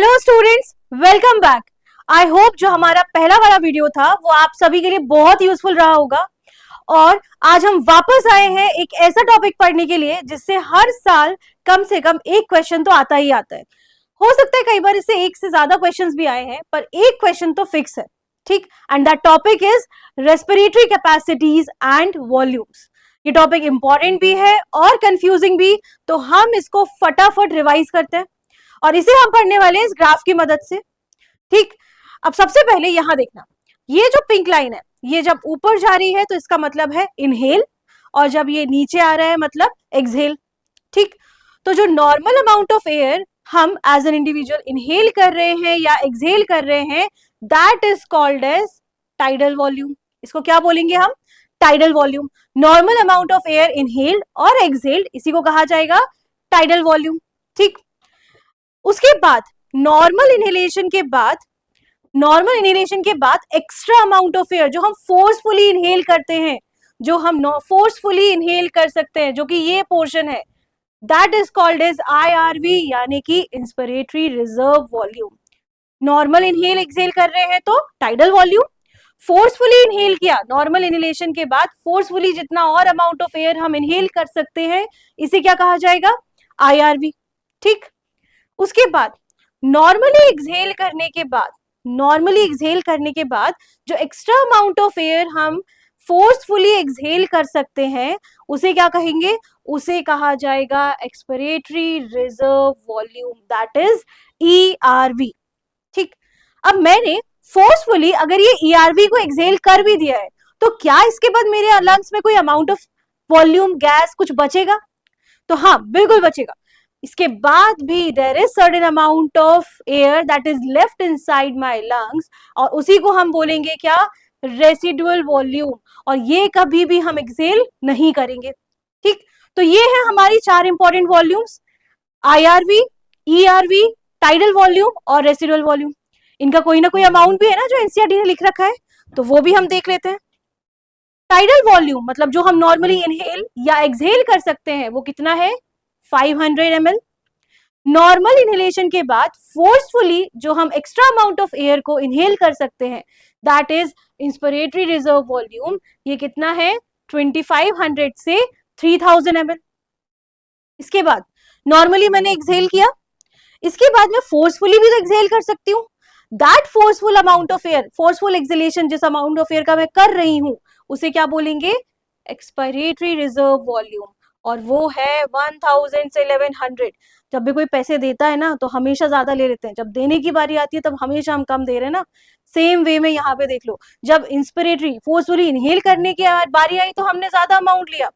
Hello students, welcome back. I hope जो हमारा पहला वाला वीडियो था वो आप सभी के लिए बहुत यूजफुल रहा होगा। और आज हम वापस आए हैं एक ऐसा टॉपिक पढ़ने के लिए जिससे हर साल कम से कम एक क्वेश्चन तो आता ही आता है। हो सकता है कई बार इससे एक से ज्यादा क्वेश्चंस भी आए हैं, पर एक क्वेश्चन तो फिक्स है, ठीक। And that topic is respiratory capacities and volumes. ये टॉपिक इंपॉर्टेंट भी है और कंफ्यूजिंग भी, तो हम इसको फटाफट रिवाइज करते हैं और इसे हम पढ़ने वाले हैं इस ग्राफ की मदद से, ठीक। अब सबसे पहले यहां देखना, ये जो पिंक लाइन है ये जब ऊपर जा रही है तो इसका मतलब है इनहेल, और जब ये नीचे आ रहा है मतलब एक्सहेल, ठीक। तो जो नॉर्मल अमाउंट ऑफ एयर हम एज एन इंडिविजुअल इनहेल कर रहे हैं या एक्सहेल कर रहे हैं, that is called as tidal volume. इसको क्या बोलेंगे हम? Tidal volume. Normal amount of air inhaled और एक्सहेल्ड, इसी को कहा जाएगा टाइडल वॉल्यूम, ठीक। उसके बाद नॉर्मल इनहेलेशन के बाद एक्स्ट्रा अमाउंट ऑफ एयर जो हम फोर्सफुली इनहेल करते हैं, जो हम फोर्सफुली इनहेल कर सकते हैं, जो कि ये पोर्शन है, that is called as IRV, यानी कि inspiratory reserve volume. Normal inhale exhale कर रहे हैं तो टाइडल वॉल्यूम, फोर्सफुली इनहेल किया नॉर्मल इनहेलेशन के बाद, फोर्सफुली जितना और अमाउंट ऑफ एयर हम इनहेल कर सकते हैं, इसे क्या कहा जाएगा? IRV, ठीक। उसके बाद नॉर्मली एक्सहेल करने के बाद जो एक्स्ट्रा अमाउंट ऑफ एयर हम फोर्सफुली एक्सहेल कर सकते हैं, उसे क्या कहेंगे? उसे कहा जाएगा expiratory reserve volume, that is ERV, ठीक। अब मैंने फोर्सफुली अगर ये ERV को एक्सहेल कर भी दिया है, तो क्या इसके बाद मेरे लंग्स में कोई अमाउंट ऑफ वॉल्यूम गैस कुछ बचेगा? तो हाँ, बिल्कुल बचेगा। इसके बाद भी there is certain amount of air that is left inside my lungs, और उसी को हम बोलेंगे क्या? Residual volume. और ये कभी भी हम एक्सहेल नहीं करेंगे, ठीक। तो ये है हमारी चार important volumes, IRV, ERV, tidal volume और रेसिडुअल वॉल्यूम। इनका कोई ना कोई अमाउंट भी है ना जो एनसीईआरटी ने लिख रखा है, तो वो भी हम देख लेते हैं। टाइडल वॉल्यूम मतलब जो हम नॉर्मली इनहेल या एक्सहेल कर सकते हैं, वो कितना है? 500 ml। नॉर्मल इनहेलेशन के बाद फोर्सफुली जो हम एक्स्ट्रा अमाउंट ऑफ एयर को इनहेल कर सकते हैं, that is inspiratory reserve volume. ये कितना है? 2500 से 3000 ml। इसके बाद नॉर्मली मैंने एक्सहेल किया, इसके बाद मैं फोर्सफुली भी तो एक्सहेल कर सकती हूँ। That forceful amount of air, forceful exhalation जिस अमाउंट ऑफ एयर का मैं कर रही हूं, उसे क्या बोलेंगे? एक्सपिरेटरी रिजर्व वॉल्यूम, और वो है 1000 से 1100। जब भी कोई पैसे देता है ना तो हमेशा ज्यादा ले लेते हैं, जब देने की बारी आती है तब हमेशा हम कम दे रहे हैं ना। सेम वे में यहाँ पे देख लो, जब इंस्पिरेटरी फोर्सफुली इनहेल करने की बारी आई तो हमने ज्यादा अमाउंट लिया,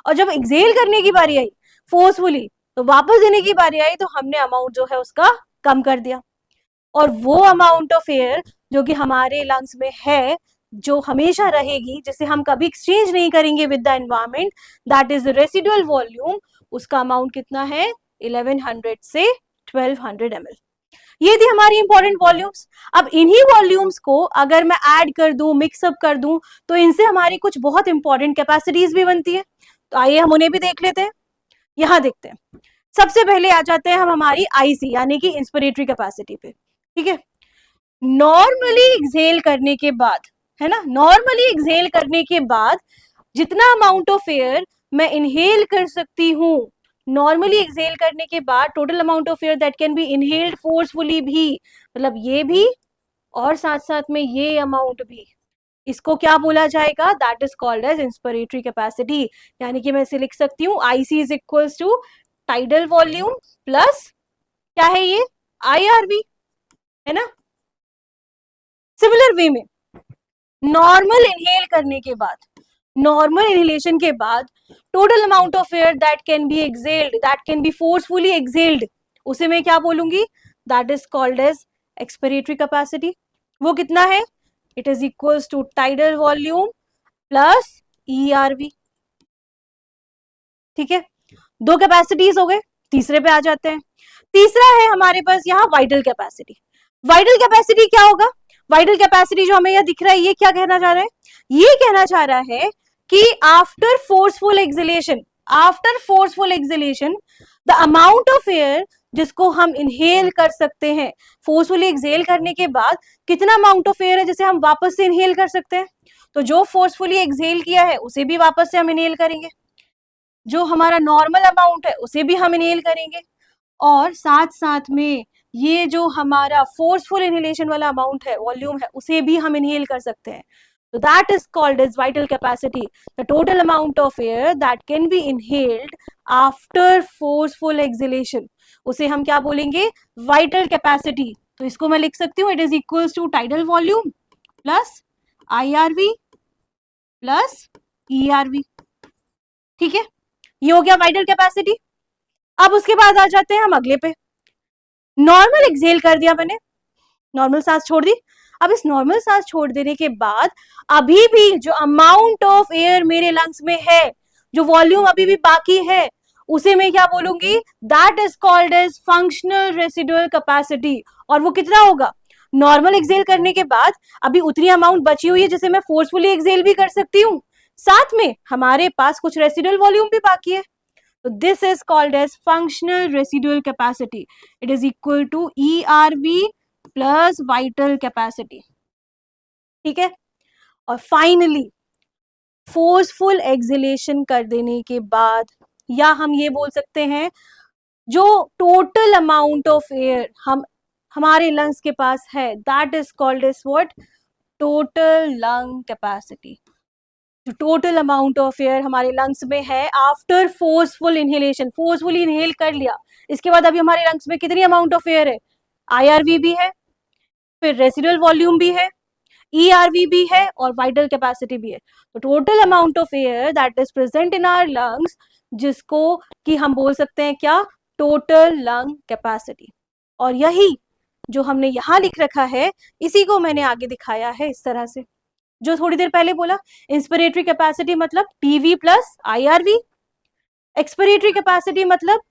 और जब एक्सहेल करने की बारी आई फोर्सफुली, तो वापस देने की बारी आई तो हमने अमाउंट जो है उसका कम कर दिया। और वो अमाउंट ऑफ एयर जो कि हमारे लंग्स में है, जो हमेशा रहेगी, जिसे हम कभी एक्सचेंज नहीं करेंगे with the environment, that is residual volume. उसका अमाउंट कितना है? 1100 से 1200 ml। ये थी हमारी इंपॉर्टेंट वॉल्यूम्स। अब इन्हीं वॉल्यूम्स को अगर मैं ऐड कर दूं, मिक्सअप कर दूं, तो इनसे हमारी कुछ बहुत इंपॉर्टेंट कैपेसिटीज भी बनती है। तो आइए हम उन्हें भी देख लेते हैं। यहां देखते हैं, सबसे पहले आ जाते हैं हम हमारी IC यानी कि इंस्पिरेटरी कैपेसिटी पे, ठीक है। नॉर्मली एक्सहेल करने के बाद, है ना, नॉर्मली एक्सहेल करने के बाद जितना अमाउंट ऑफ एयर मैं इनहेल कर सकती हूँ, नॉर्मली एक्सहेल करने के बाद total amount of air that can be inhaled forcefully भी, मतलब ये भी और साथ साथ में ये अमाउंट भी, इसको क्या बोला जाएगा? That is called as inspiratory capacity. यानी कि मैं इसे लिख सकती हूँ IC is equals to tidal volume plus क्या है ये? IRV, है ना। सिमिलर वे में नॉर्मल इनहेल करने के बाद, नॉर्मल इनहेलेशन के बाद total amount of air that can be exhaled, that can be forcefully exhaled, उसे मैं क्या बोलूंगी? That is called as expiratory capacity. वो कितना है? It is equals to tidal volume plus ERV, ठीक है। दो कैपेसिटीज हो गए, तीसरे पे आ जाते हैं। तीसरा है हमारे पास यहाँ वाइटल कैपेसिटी। वाइटल कैपेसिटी क्या होगा? वाइटल कैपेसिटी जो हमें यह दिख रहा है, ये क्या कहना चाह रहा है? ये कहना चाह रहा है कि after forceful exhalation, the amount of air जिसको हम इनहेल कर सकते हैं। फोर्सफुली एक्सहेल करने के बाद कितना अमाउंट ऑफ एयर है जिसे हम वापस से इनहेल कर सकते हैं? तो जो फोर्सफुली एक्सहेल किया है उसे भी वापस से हम इनहेल करेंगे, जो हमारा नॉर्मल अमाउंट है उसे भी हम इनहेल करेंगे, और साथ साथ में ये जो हमारा फोर्सफुल इनहेलेशन वाला अमाउंट है, वॉल्यूम है, उसे भी हम इनहेल कर सकते हैं। तो that is called as vital capacity, the total amount of air that can be inhaled after forceful exhalation, उसे हम क्या बोलेंगे? Vital capacity. तो इसको मैं लिख सकती हूँ, it is equals to tidal volume plus IRV plus ERV। ठीक है, ये हो गया वाइटल कैपेसिटी। अब उसके बाद आ जाते हैं हम अगले पे। नॉर्मल एक्सहेल कर दिया मैंने, नॉर्मल सांस छोड़ दी। अब इस नॉर्मल सांस छोड़ देने के बाद अभी भी जो अमाउंट ऑफ एयर मेरे लंग्स में है, जो वॉल्यूम अभी भी बाकी है, उसे मैं क्या बोलूंगी? That is called as functional residual capacity. और वो कितना होगा? नॉर्मल एक्सहेल करने के बाद अभी उतनी अमाउंट बची हुई है जिसे मैं फोर्सफुली एक्सहेल भी कर सकती हूँ, साथ में हमारे पास कुछ रेसिडुअल वॉल्यूम भी बाकी है। So this is called as functional residual capacity. It is equal to ERV plus vital capacity. ठीक है, और फाइनली फोर्सफुल एक्सहेलेशन कर देने के बाद, या हम ये बोल सकते हैं, जो टोटल अमाउंट ऑफ एयर हमारे लंग्स के पास है, that is called as what? Total lung capacity. जो टोटल अमाउंट ऑफ एयर हमारे लंग्स में है after forceful inhalation, forcefully inhale कर लिया, इसके बाद अभी हमारे लंग्स में कितनी अमाउंट ऑफ एयर है? IRV भी है, फिर रेसिडुअल वॉल्यूम भी है, ERV भी है, और वाइटल कैपेसिटी भी है। तो total amount of air that is present in our lungs, जिसको कि हम बोल सकते हैं क्या? Total lung capacity. और यही जो हमने यहाँ लिख रखा है, इसी को मैंने आगे दिखाया है इस तरह से, जो थोड़ी देर पहले बोला। इंस्पिरेटरी कैपेसिटी मतलब TV plus IRV, expiratory capacity मतलब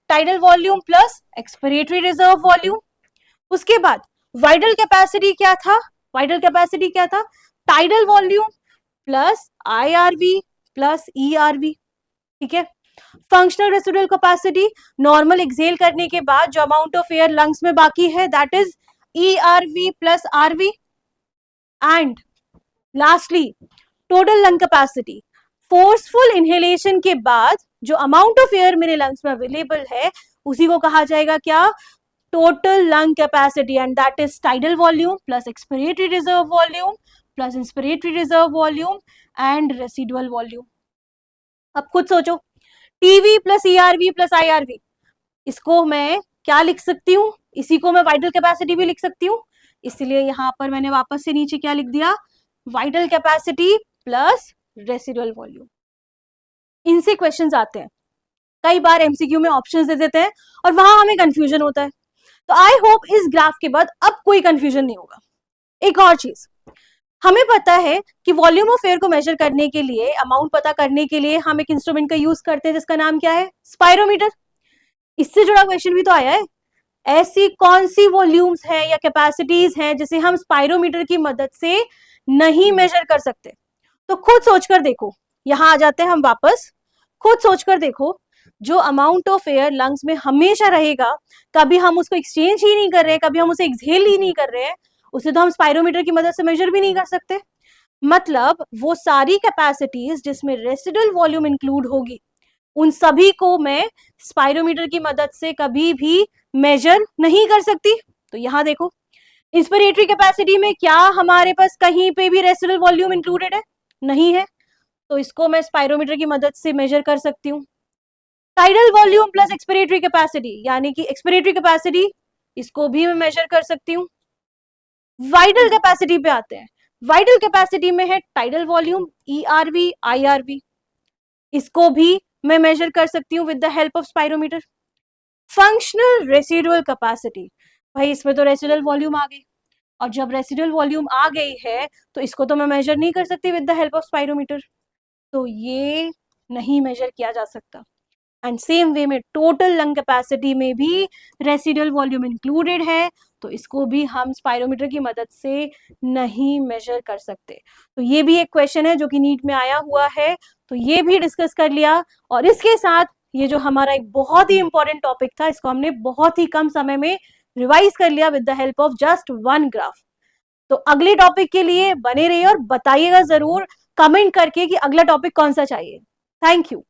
tidal volume plus expiratory reserve volume. उसके बाद वाइटल कैपेसिटी क्या था? वाइटल कैपेसिटी क्या था? Tidal volume plus IRV plus ERV। ठीक है, functional residual capacity, normal exhale करने के बाद जो अमाउंट ऑफ एयर लंग्स में बाकी है, that is ERV plus RV। And lastly total lung capacity, forceful inhalation के बाद जो अमाउंट ऑफ एयर मेरे लंग्स में अवेलेबल है, उसी को कहा जाएगा क्या? Total lung capacity, and that is tidal volume plus expiratory reserve volume plus inspiratory reserve volume and residual volume. अब खुद सोचो, TV plus ERV plus IRV, इसको मैं क्या लिख सकती हूँ? इसी को मैं वाइटल कैपेसिटी भी लिख सकती हूँ, इसलिए यहां पर मैंने वापस से नीचे क्या लिख दिया? Vital capacity plus residual volume. इनसे क्वेश्चंस आते हैं, कई बार MCQ में ऑप्शंस दे देते हैं और वहां हमें कंफ्यूजन होता है। तो आई होप इस ग्राफ के बाद अब कोई कंफ्यूजन नहीं होगा। एक और चीज, हमें पता है कि वॉल्यूम ऑफ एयर को मेजर करने के लिए, अमाउंट पता करने के लिए हम एक इंस्ट्रूमेंट का यूज करते हैं जिसका नाम क्या है? स्पायरोमीटर। इससे जुड़ा क्वेश्चन भी तो आया है, ऐसी कौन सी वॉल्यूम्स हैं या कैपेसिटीज हैं जिसे हम स्पायरोमीटर की मदद से नहीं मेजर कर सकते? तो खुद सोचकर देखो, यहां आ जाते हैं हम वापस। खुद सोचकर देखो, जो अमाउंट ऑफ एयर लंग्स में हमेशा रहेगा, कभी हम उसको एक्सचेंज ही नहीं कर रहे हैं, कभी हम उसे एक्सहेल ही नहीं कर रहे हैं, उसे तो हम स्पायरोमीटर की मदद से मेजर भी नहीं कर सकते। मतलब वो सारी कैपेसिटीज जिसमें रेसिडुअल वॉल्यूम इंक्लूड होगी, उन सभी को मैं स्पायरोमीटर की मदद से कभी भी मेजर नहीं कर सकती। तो यहां देखो, इंस्पिरेटरी कैपेसिटी में क्या हमारे पास कहीं पे भी रेसिडुअल वॉल्यूम इंक्लूडेड है? नहीं है, तो इसको मैं स्पायरोमीटर की मदद से मेजर कर सकती हूँ। Tidal volume plus expiratory capacity, यानी कि एक्सपिरेटरी कैपेसिटी, इसको भी मैं मेजर कर सकती हूँ। वाइटल कैपेसिटी पे आते हैं। वाइटल कैपेसिटी में है टाइडल वॉल्यूम, ERV, IRV, इसको भी मैं मेजर कर सकती हूँ with the help of spirometer. Functional residual capacity, भाई इसमें तो रेसिडुअल वॉल्यूम आ गई, और जब रेसिडुअल वॉल्यूम आ गई है तो इसको तो मैं मेजर नहीं कर सकती with the help of spirometer, तो ये नहीं मेजर किया जा सकता। एंड सेम वे में टोटल लंग कैपेसिटी में भी रेसिडुअल वॉल्यूम इंक्लूडेड है, तो इसको भी हम स्पायरोमीटर की मदद से नहीं मेजर कर सकते। तो ये भी एक क्वेश्चन है जो कि नीट में आया हुआ है, तो ये भी डिस्कस कर लिया। और इसके साथ ये जो हमारा एक बहुत ही इंपॉर्टेंट टॉपिक था, इसको हमने बहुत ही कम समय में रिवाइज कर लिया with the help of just one graph. तो अगले टॉपिक के लिए बने रहिए और बताइएगा जरूर कमेंट करके कि अगला टॉपिक कौन सा चाहिए। Thank you.